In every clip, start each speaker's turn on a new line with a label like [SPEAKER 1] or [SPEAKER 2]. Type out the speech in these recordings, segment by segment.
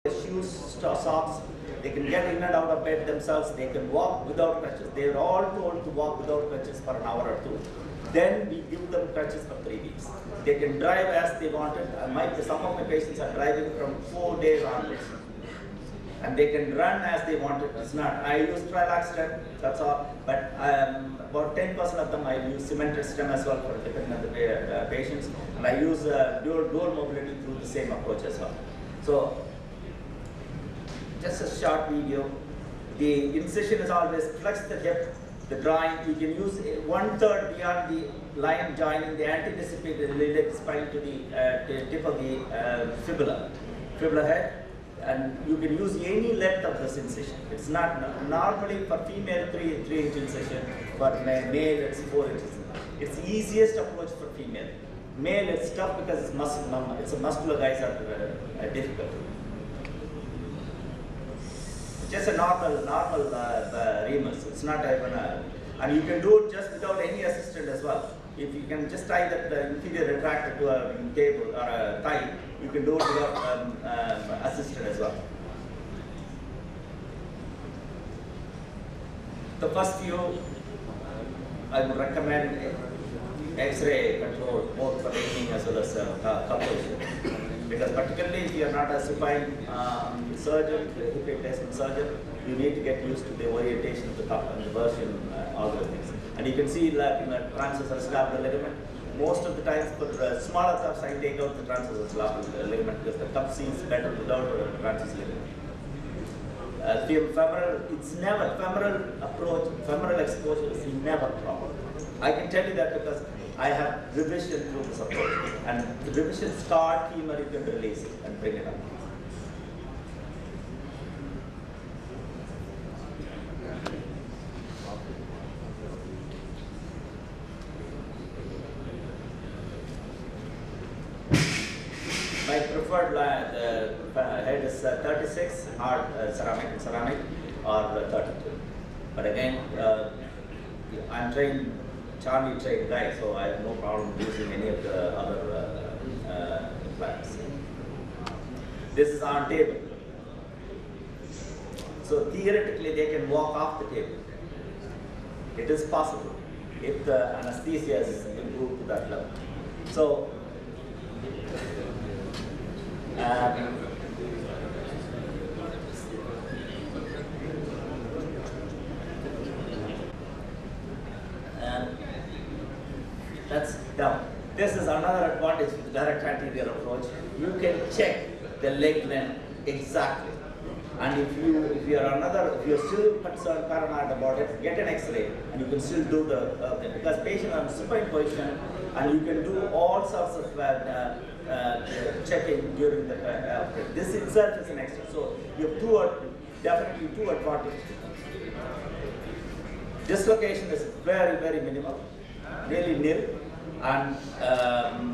[SPEAKER 1] shoes, socks, they can get in and out of bed themselves, they can walk without crutches. They are all told to walk without crutches for an hour or two. Then we give them crutches for 3 weeks. They can drive as they wanted. Some of my patients are driving from 4 days onwards. And they can run as they wanted. It's not, I use trilax stem, that's all. But about 10% of them I use cemented stem as well for depending on the patients. And I use dual mobility through the same approach as well. So, just a short video. The incision is always flex the hip, the drawing. You can use 1/3 beyond the line joining the antidiscipated iliac spine to the tip of the fibula head. And you can use any length of this incision. It's not normally for female 3-inch incision, for male it's 4 inches. It's the easiest approach for female. Male it's tough because it's muscle. It's a muscular guys are difficult. Just a normal remus. It's not even a, and you can do it just without any assistant as well. If you can just tie that inferior retractor to a table or a thigh, you can do it without assistant as well. The first few, I would recommend X-ray control both for aging as well as couples. Because particularly if you are not a supine surgeon, hip replacement surgeon, you need to get used to the orientation of the cup and the version, all those things. And you can see that in the transverse scapular ligament, most of the times for smaller cups, I take out the transverse scapular ligament because the cup sees better without transverse ligament. Femoral, it's never, femoral approach, femoral exposure is never proper. I can tell you that because I have revision through this approach. And the revision scarred femur, you can release it and bring it up. My preferred head is 36, hard ceramic, or 32. But again, I'm trained, Charlie trained guy, so I have no problem using any of the other plans. This is on table. So theoretically, they can walk off the table. It is possible if the anesthesia is improved to that level. So. That's down. This is another advantage with the direct anterior approach. You can check the leg length exactly. And if you're still concerned, paranoid about it, get an X-ray and you can still do the because patient are in supine position and you can do all sorts of checking during the this itself is an extra. So you have definitely two advantages. Dislocation is very, very minimal, nearly nil, and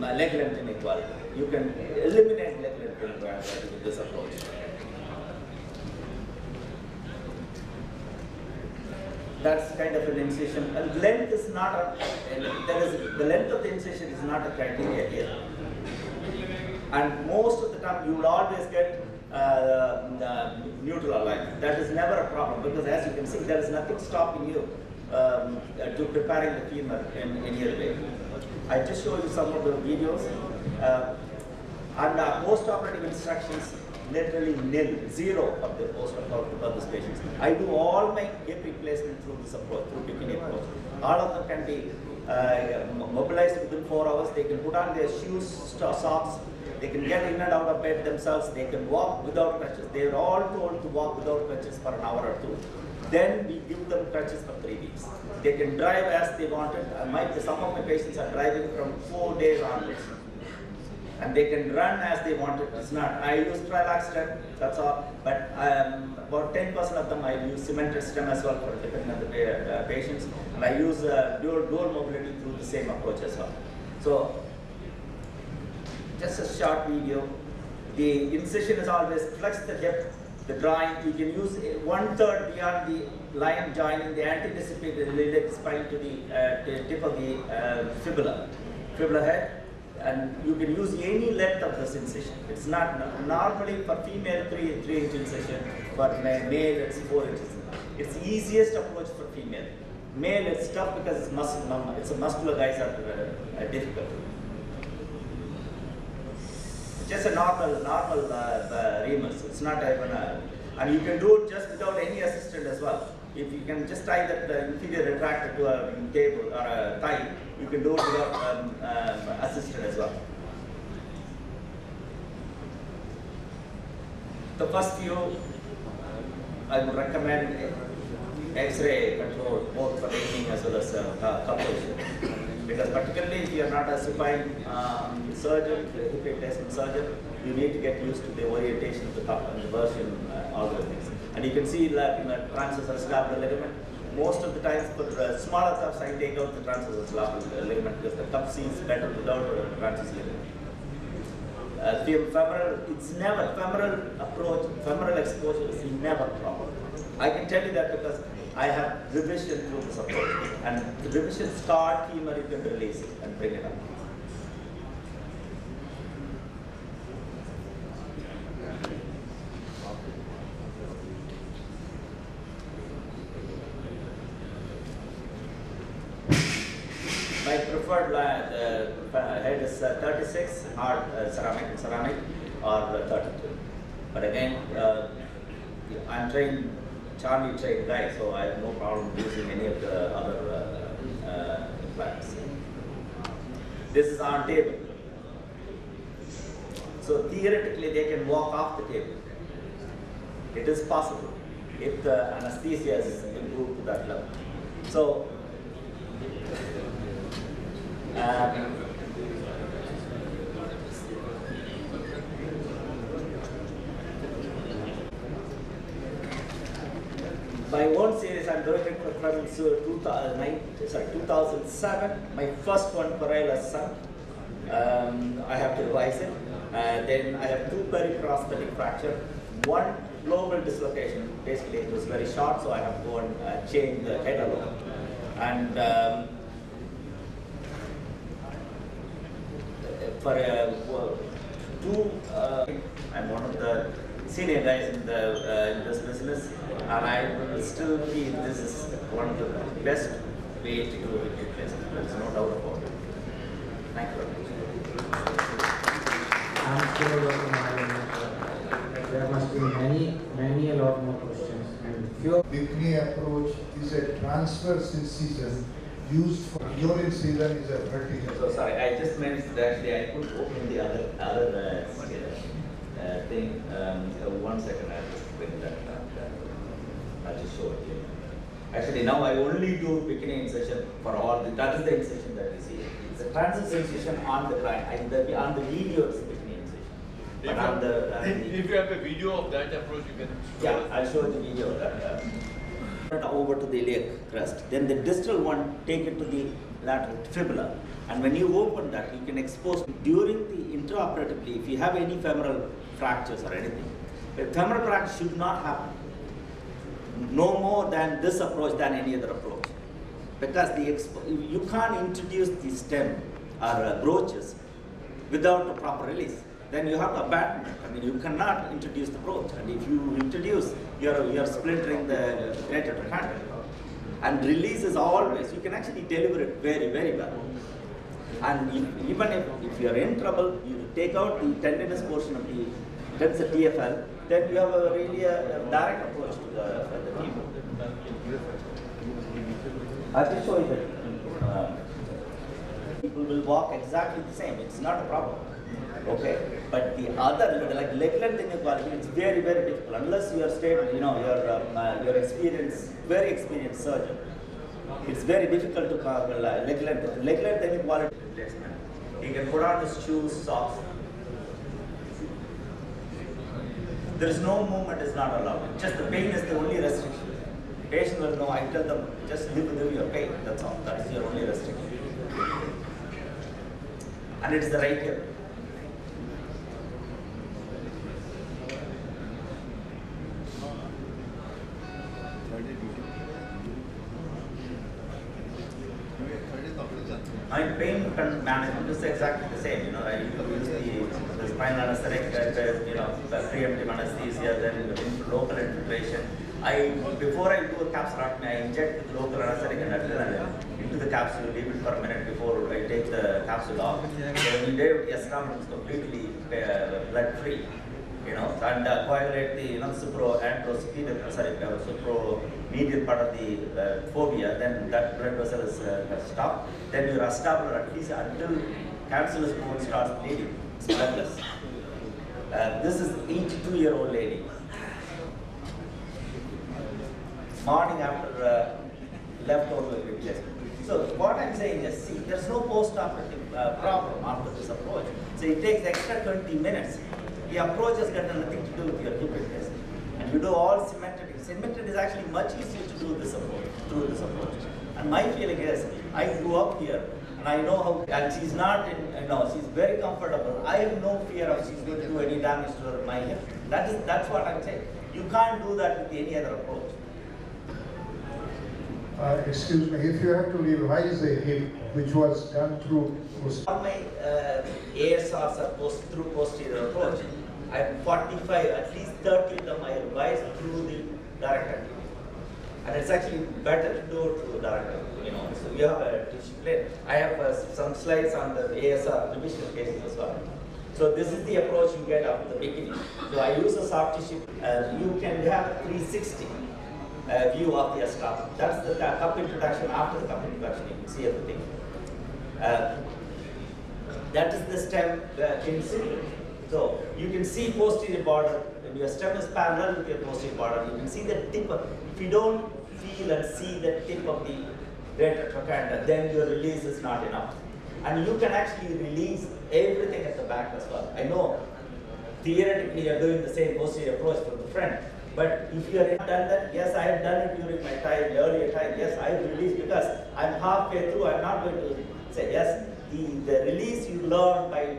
[SPEAKER 1] leg length inequality. You can eliminate leg length inequality with this approach. That's kind of an incision. And length is not the length of the incision is not a criteria here. And most of the time, you will always get neutral alignment. That is never a problem because, as you can see, there is nothing stopping you to preparing the femur in any other way. I just show you some of the videos. And post-operative instructions, literally nil, zero of the post-operative of these patients. I do all my hip replacement through this approach, through bikini approach. All of them can be mobilized within 4 hours. They can put on their shoes, socks. They can get in and out of bed themselves. They can walk without crutches. They are all told to walk without crutches for an hour or two. Then we give them crutches for 3 weeks. They can drive as they wanted. Some of my patients are driving from 4 days onwards. And they can run as they wanted. It's not, I use trilax stem, that's all. But about 10% of them I use cemented stem as well for depending on the patients. And I use dual mobility through the same approach as well. So, just a short video. The incision is always flex the hip, the drawing. You can use 1/3 beyond the line joining the antidiscipated iliac spine to the tip of the fibula head. and you can use any length of this incision. It's not normally for female 3-inch incision, for male it's 4 inches. It's the easiest approach for female. Male it's tough because it's it's a muscular guys are difficult. Just a normal remus. It's not even and you can do it just without any assistant as well. If you can just tie that inferior retractor to a table or a thigh, you can do it without assistant as well. The first few, I would recommend X-ray control both for aging as well as couples. Because particularly if you are not a supine surgeon, a hip replacement surgeon, you need to get used to the orientation of the cup and the version, all those things. And you can see that in the transverse scapular ligament, most of the times for smaller cups, I take out the transverse scapular ligament because the cup sees better without transverse ligament. Femoral, it's never, femoral approach, femoral exposure is never a problem. I can tell you that because I have revision through this approach. And the revision scarred femur, you can release it and bring it up. My preferred head is 36, hard ceramic, or 32. But again, I'm trained, Charlie trained guy, so I have no problem using any of the other implants. This is on table. So theoretically, they can walk off the table. It is possible if the anesthesia is improved to that level. So. My own series, I'm doing it from 2007. My first one, Corella son. I have to revise it. Then I have 2 periprosthetic fracture. 1 global dislocation. Basically, it was very short, so I have to go and change the head alone. And for 2, I'm one of the senior guys in this business, and I will still feel this is one of the best way to do it. There's no doubt about it. Thank you very much.
[SPEAKER 2] I'm sure there must be many a lot more questions. And your
[SPEAKER 3] Bikini approach is a transverse incision used for your incision is a vertical.
[SPEAKER 1] So sorry, I just mentioned that actually I could open the other thing. 1 second, I'll just bring that down. I'll just show it to you. Actually, now I only do bikini incision for all that is the incision that you see. It's a transverse incision on the client. On the video, it's bikini incision. But on
[SPEAKER 4] if you have a video of that approach, you can.
[SPEAKER 1] Yeah, I'll show the video of that. Over to the iliac crest. Then the distal one, take it to the lateral fibula. And when you open that, you can expose during the intraoperatively, if you have any femoral fractures or anything, the femoral fracture should not happen. No more than this approach than any other approach. Because you can't introduce the stem or brooches without a proper release. Then you have abandonment. I mean, you cannot introduce the brooch. And if you introduce, you're splintering the greater trochanter. And release is always, you can actually deliver it very, very well. And even if you're in trouble, you take out the tendinous portion of the TFL, then you have a really direct approach to the femur. I'll just show you that people will walk exactly the same. It's not a problem. Okay, but the other, like leg length inequality, it's very, very difficult unless you are stable. You're experienced, very experienced surgeon. It's very difficult to carve leg length. Leg length inequality replacement. He can put on his shoes, socks. There is no movement is not allowed. Just the pain is the only restriction. Patient will know. I tell them just live with your pain. That's all. That is your only restriction. And it's the right hip. My pain management is exactly the same. You know, I use the spinal anesthetic, the preemptive anesthesia, then local infiltration. Before I do a capsulotomy, I inject the local anesthetic and adrenaline into the capsule, leave it for a minute before I take the capsule off. So when you do it, your stomach is completely blood free. You know, and coagulate the supromedial part of the fovea, then that blood vessel is stopped. Then you acetabular at least until cancellous bone starts bleeding. It's bloodless. This is 82-year-old lady. Morning after leftover replacement. So what I'm saying is, see, there's no post-operative problem after this approach. So it takes extra 20 minutes. The approach has got nothing to do with your hip replacement. And you do all cemented. Cemented is actually much easier to do this approach. And my feeling is, I grew up here, and I know how, and she's not in, she's very comfortable. I have no fear of she's going to do any damage to my hip. That's what I'm saying. You can't do that with any other approach.
[SPEAKER 3] Excuse me, if you have to revise a hip which was done through
[SPEAKER 1] all my ASRs are through posterior approach. I'm 45, at least 30 of them I revised through the direct. And it's actually better to do it through direct. So we have a tissue plate. I have some slides on the ASR divisional cases as well. So this is the approach you get after the beginning. So I use a soft tissue. You can have a 360 view of the scalp. That's the cup introduction. After the cup introduction, you can see everything. That is the stem in situ. So you can see posterior border. When your stem is parallel with your posterior border, you can see the tip. If you don't feel and see the tip of the greater trochanter, then your release is not enough. And you can actually release everything at the back as well. I know theoretically you're doing the same posterior approach from the front, but if you have done that, yes, I have done it during my time, earlier time, yes, I have released because I'm halfway through, I'm not going to say yes. The release you learn by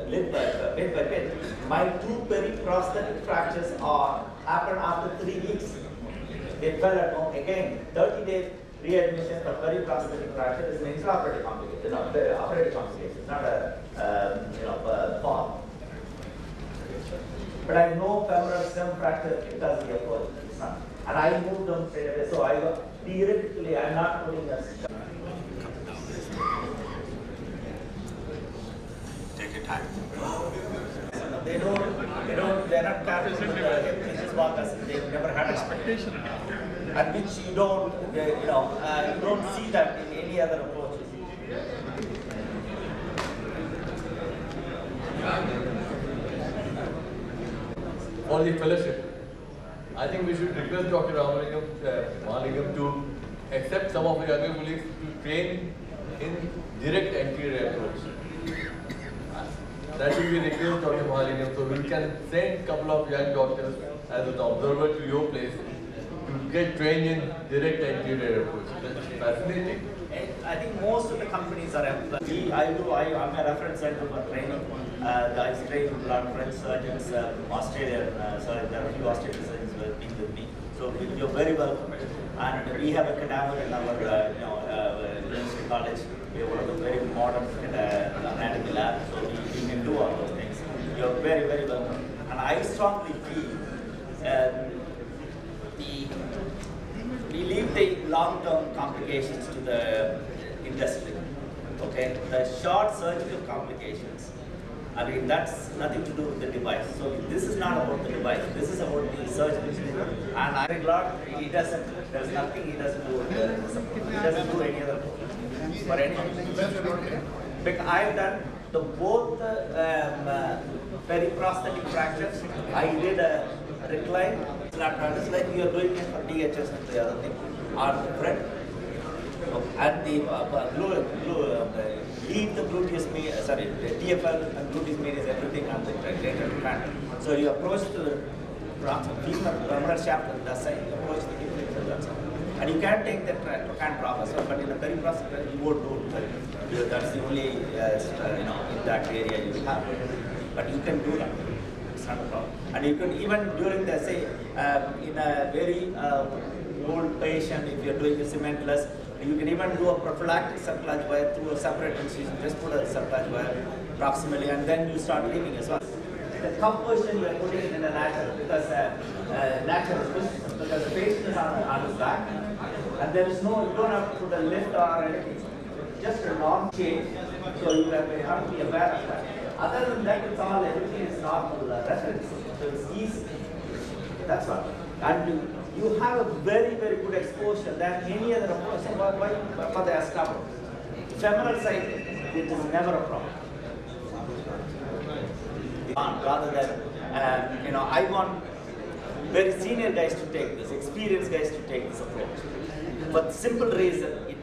[SPEAKER 1] bit by bit. My two periprosthetic fractures happened after 3 weeks. They fell at home. Again, 30 days readmission for periprosthetic fracture is an intraoperative complication, operative complication, not a fall. But I know femoral stem fracture because of the approach. And I moved them straight away. So theoretically, I'm not putting a. Take your time. They're not capable of the walkers. They've never had expectation. And which you don't see that in any other approaches.
[SPEAKER 4] For the fellowship, I think we should request Dr. Mahalingam to accept some of the younger colleagues to train in direct anterior approach. That will be request Dr. Mahalingam. So we can send a couple of young doctors as an observer to your place to get trained in direct anterior approach. That's fascinating.
[SPEAKER 1] I think most of the companies are I'm a reference center for training. I train a lot of French surgeons, Australian surgeons. There are a few Australian surgeons working with me. So you're very welcome. And we have a cadaver in our university college. We have one of the very modern anatomy labs. So we can do all those things. You're very, very welcome. And I strongly feel we leave the long-term complications to the industry. Okay, the short surgical complications. I mean, that's nothing to do with the device. So this is not about the device. This is about the surgery. And I'm glad there's nothing he doesn't do. He doesn't do any other for anything. Because I've done both periprosthetic fractures. I did a recline. It's like you are doing it for DHS and the other thing. On the front. And the leave the gluteus medius, the TFL and gluteus medius, everything on the greater trochanter. So you approach the femoral shaft on that side, you approach the hip on that side. And you can take the trochanter off as well, but in the periprosthetic you won't do it. That's the only, in that area you will have. But you can do that. It's not a problem. And you can even during the, in a very old patient, if you're doing a cementless, You can even do a prophylactic subclage wire through a separate incision. Just put a subclage wire proximally, and then you start leaving as well. The composition you are putting it in a lateral because lateral because the patient is on his back, and there is no, you don't have to put a lift or anything. Just a norm change. So you have to be aware of that. Other than that, it's all everything is normal reference. So it's easy. That's what. And you have a very, very good exposure than any other approach. So why for the escarpment? Femoral side, it is never a problem. Rather than, I want very senior guys to take this, experienced guys to take this approach. But simple reason,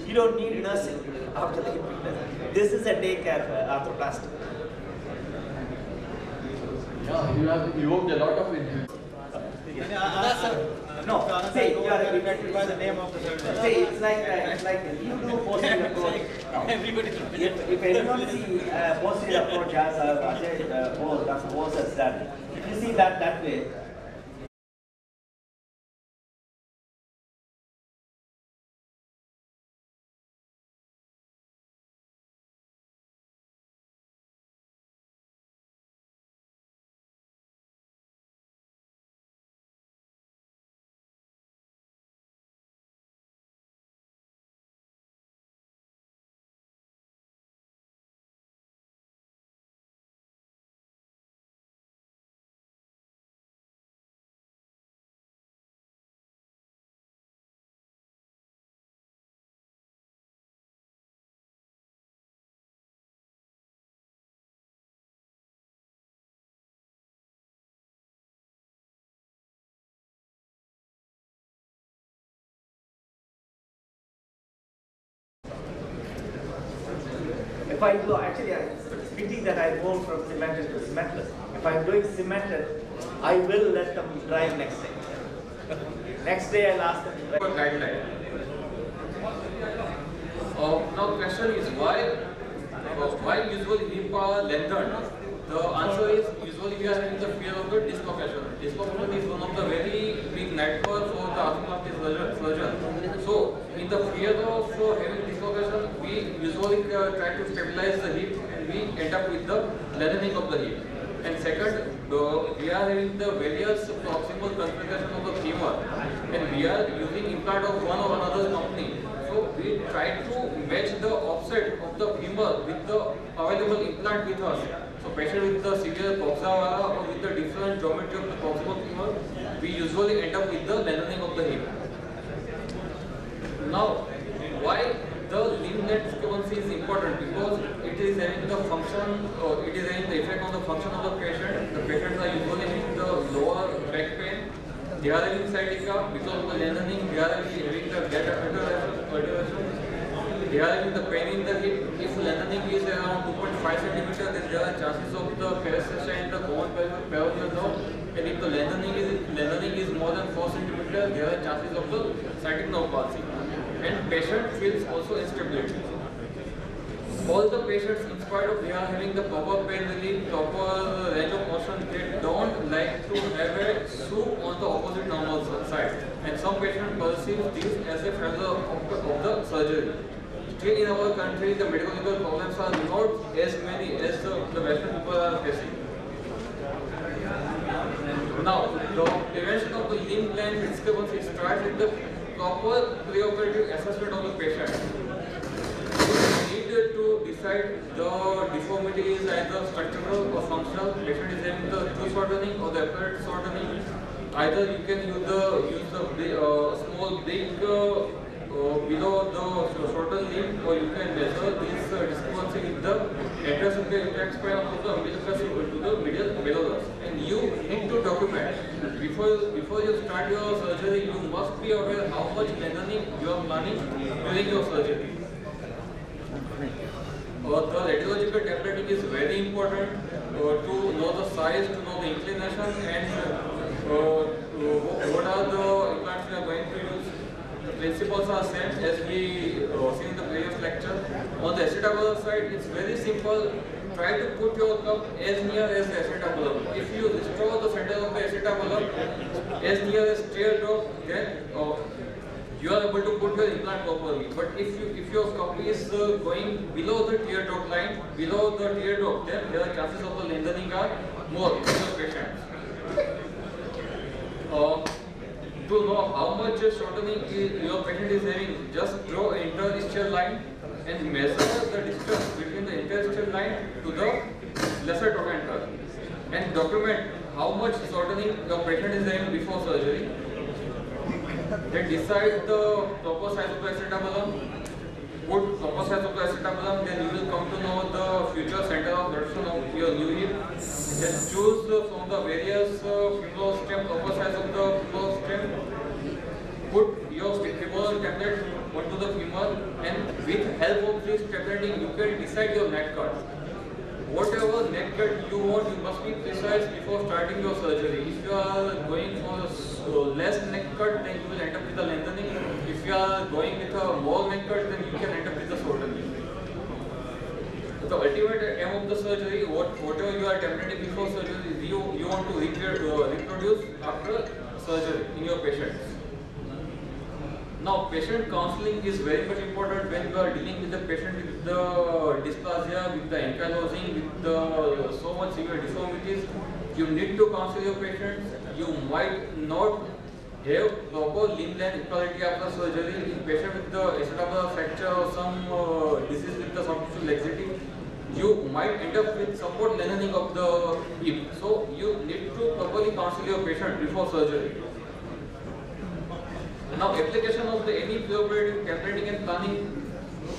[SPEAKER 1] you don't need nursing after the hip replacement. This is a daycare arthroplasty.
[SPEAKER 4] Yeah, you have evoked a lot of interest.
[SPEAKER 1] No, see, you are affected by the name of the surgeon. See, it's like you do posterior approach. Everybody. If anyone see posterior approach as Ajay Dr. Bose has done, if you see that way. If I do, actually, it's pity that I moved from cemented to cementless. If I'm doing cemented, I will let them drive next day. Next day, I'll ask them to drive.
[SPEAKER 5] Guideline. Now, question is why usually hip are lengthened? The answer is usually we are having the fear of the dislocation. Dislocation is one of the very big nightmares for the arthroplasty surgeon. So, in the fear of having dislocation, we usually try to stabilize the hip and we end up with the lengthening of the hip. And second, we are having the various proximal configuration of the femur, and we are using implant of one or another company. So we try to match the offset of the femur with the available implant with us. So patient with the severe coxa or with the different geometry of the proximal femur, we usually end up with the lengthening of the hip. Now, why the limb length discrepancy is important? Because it is having the function, or it is having the effect on the function of the patient. The patients are usually having the lower back pain. They are having sciatica because of the lengthening. They are having the gait articulation. They are having the pain in the hip. If lengthening is around 2.5 cm, then there are chances of the paresthesia in the common peroneal nerve. And if the lengthening is more than 4 cm, there are chances of the sciatic nerve palsy. And patient feels also instability. All the patients, in spite of they are having the proper pain relief, proper range of motion, they don't like to have a swoop on the opposite normal side. And some patients perceive this as a failure of the surgery. Still in our country, the medical legal problems are not as many as the Western people are facing. Now, the prevention of the limb length discrepancy starts with the proper preoperative assessment of the patient. We need to decide the deformity is either structural or functional. Patient is having the true shortening or the apparent shortening. Either you can use the small brick below the shortened limb, or you can measure this discrepancy with the address of the intact spine of the umbilicus to the medial malleolus. And you need to document before you start your surgery. You must be aware how much lengthening you are planning during your surgery. The radiological tableting is very important to know the size, to know the inclination, and what are the implants we are going to use. The principles are same as we seen in the previous lecture. On the acetabulum side, it's very simple. Try to put your cup as near as the acetabulum. If you restore the center of the acetabulum as near as teardrop, then you are able to put your implant properly. But if your scopy is going below the teardrop line, below the teardrop, then there are chances of the lengthening are more in your patient. To know how much shortening your patient is having, just draw an interstitial line and measure the distance between the interstitial line to the lesser trochanter, and document how much shortening your patient is having before surgery. Then decide the proper size of the acetabulum. Put proper size of the acetabulum, then you will come to know the future center of rotation of your new hip. Then choose from the various femoral stem, proper size of the femoral stem. Put your femoral template onto the femur, and with help of this templating, you can decide your neck cut. Whatever neck cut you want, you must be precise before starting your surgery. If you are going for less neck cut, then you will end up with a lengthening. If you are going with a more neck cut, then you can end up with a shortening. The ultimate aim of the surgery, whatever you are templating before surgery, you want to reproduce after surgery in your patients. Now, patient counseling is very much important when you are dealing with the patient with the dysplasia, with the ankylosing, with the so much severe deformities. You need to counsel your patients. You might not have proper limb length equality after surgery. In patient with the acetabular fracture or some disease with the soft tissue laxity, you might end up with somewhat lengthening of the hip. So, you need to properly counsel your patient before surgery. Now, application of the any preoperative templating and planning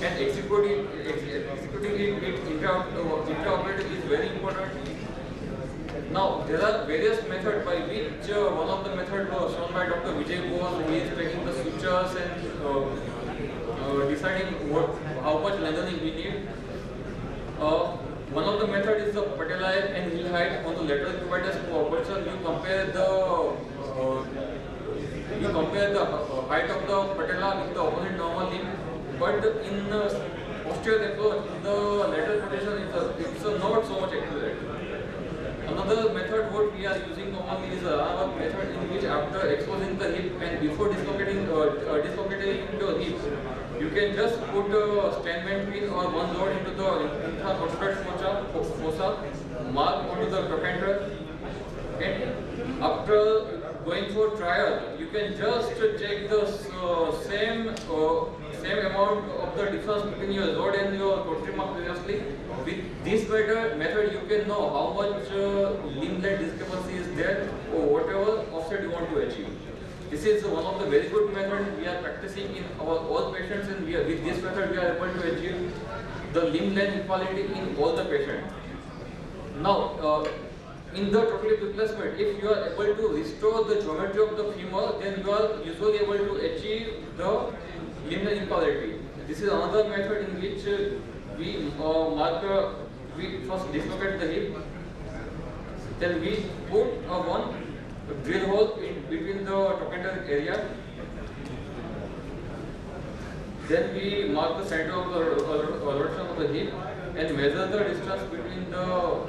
[SPEAKER 5] and executing it intraoperative is very important. Now, there are various methods by which one of the methods was shown by Dr. Vijay Bose. He is taking the sutures and deciding how much lengthening we need. One of the methods is the patella and heel height on the lateral cubitus proportion. You compare the height of the patella with the opposite normal limb, but in posterior approach, the lateral position it's not so much accurate. Another method what we are using normally is a method in which after exposing the hip and before dislocating your hip, you can just put a Steinman pin or one rod into the intrapostural fossa, mark onto the trochanter, and after going for trial, you can just check the same amount of the difference between your rod and your rotary mark previously. With this method, you can know how much limb length discrepancy is there or whatever offset you want to achieve. This is one of the very good methods we are practicing in our all patients, and with this method we are able to achieve the limb length equality in all the patients. Now, in the total replacement, if you are able to restore the geometry of the femur, then you are usually able to achieve the limb length equality. This is another method in which we first dislocate the hip, then we put one drill hole in between the trochanter area, then we mark the center of the rotation of the hip and measure the distance between the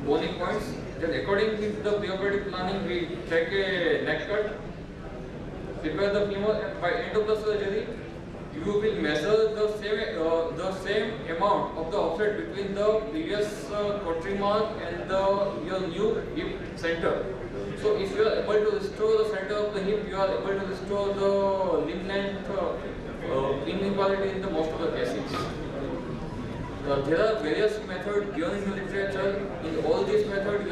[SPEAKER 5] bony points. Then according to the preoperative planning, we take a neck cut, prepare the femur, and by end of the surgery, you will measure the same amount of the offset between the previous rotary mark and your new hip center. So if you are able to restore the center of the hip, you are able to restore the limb length inequality in the most of the cases. There are various methods given in the literature. In all these methods,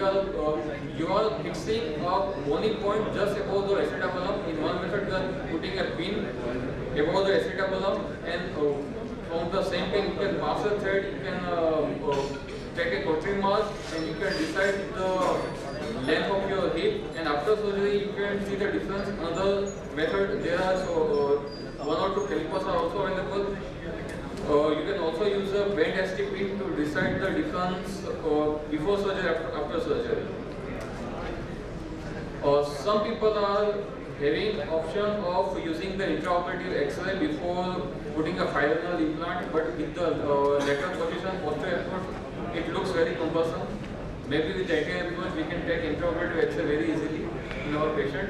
[SPEAKER 5] you are fixing a bony point just above the acetabulum. In one method, you are putting a pin above the acetabulum, and from the same pin you can pass a thread. You can take a rotary mark, and you can decide the length of your hip. And after surgery, you can see the difference. Another method, there are one or two calipers are also available. You can also use a bent ST pin to decide the difference before surgery, after surgery. Some people are having option of using the intraoperative X-ray before putting a fibrinoid implant, but with the lateral position, posterior approach, it looks very cumbersome. Maybe with the anterior approach, we can take intraoperative X-ray very easily in our patient.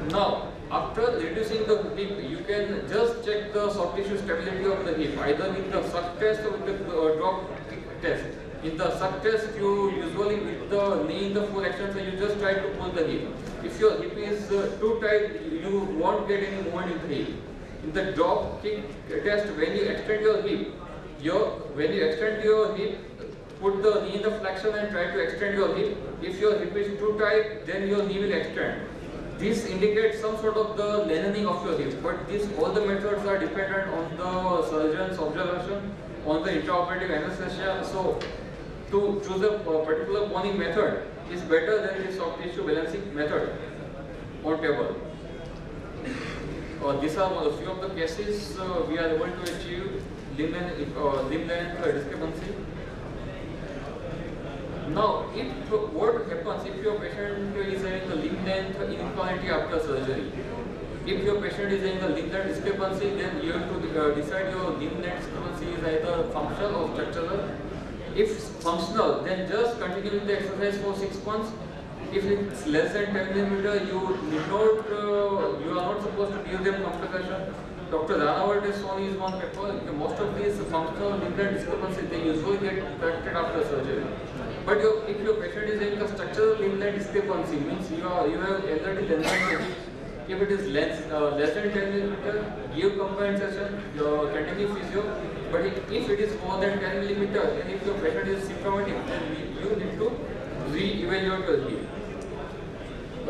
[SPEAKER 5] Now, After reducing the hip, you can just check the soft tissue stability of the hip, either with the suck test or with the drop kick test. In the suck test, you usually with the knee in the full extension, you just try to pull the hip. If your hip is too tight, you won't get any movement in the hip. In the drop kick test, when you extend your hip, put the knee in the flexion and try to extend your hip. If your hip is too tight, then your knee will extend. This indicates some sort of the lengthening of your hip, but all the methods are dependent on the surgeon's observation, on the intraoperative anesthesia. So, to choose a particular boning method is better than the soft tissue balancing method on table. These are a few of the cases we are able to achieve limb length discrepancy. Now, what happens if your patient is having the limb length inequality after surgery? If your patient is having the limb length discrepancy, then you have to decide your limb length discrepancy is either functional or structural. If functional, then just continue with the exercise for 6 months. If it's less than 10 mm, you are not supposed to give them complication. Dr. Ranawat has shown is one paper. Most of these functional limb length discrepancies, they usually get corrected after surgery. But if your patient is having a structural limb length discrepancy, means you have elderly length. If it is less than 10 mm, give compensation, continue physio. But if it is more than 10 mm, and if your patient is symptomatic, then you need to re-evaluate your hip.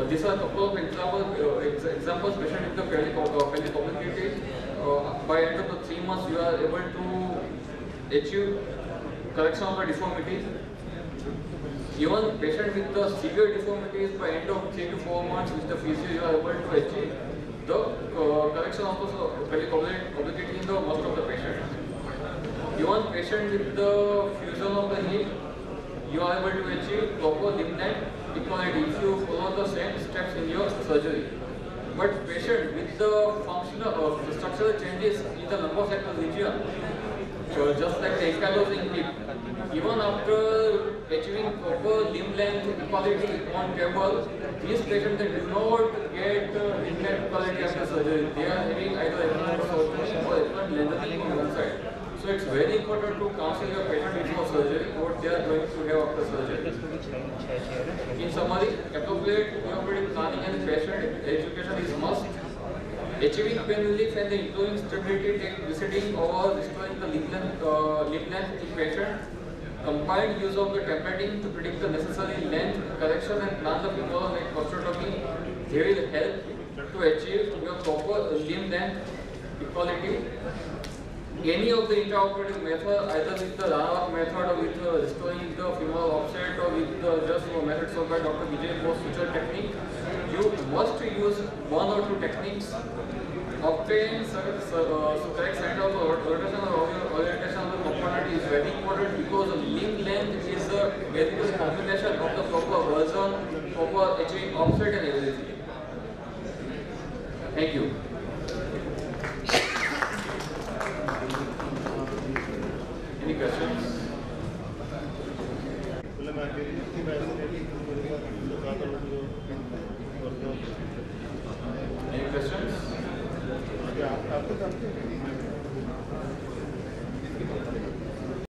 [SPEAKER 5] These are a couple of examples. Patient with the fairly complicated. By end of the 3 months, you are able to achieve correction of the deformities. Even patient with the severe deformities, by end of 3 to 4 months with the physio, you are able to achieve the correction of the obliquity in the most of the patients. Even patient with the fusion of the hip, you are able to achieve proper limb length equality if you follow the same steps in your surgery. But patient with the functional or the structural changes in the lumbosacral region, just like the ankylosing hip, even after achieving proper limb length equality on table, these patients they do not get limb length equality after surgery. They are having either equivalent shortening or equivalent lengthening on one side. So it's very important to counsel your patient before surgery what they are going to have after surgery. In summary, appropriate preoperative planning and patient education is must. Achieving pain relief and the improving stability take preceding over restoring the limb length in patient. Combined use of the templating to predict the necessary length, correction and plan the femoral neck osteotomy, they will help to achieve your proper limb length equality. Any of the intraoperative method, either with the Ranawat method or with restoring the femoral offset or with just method solved by Dr. Vijay post suture technique, you must use one or two techniques. Obtain correct center of rotation or orientation of the component is very important because limb length is a very good combination of the proper version, proper achieving offset and everything. Thank you. Any questions? Any questions?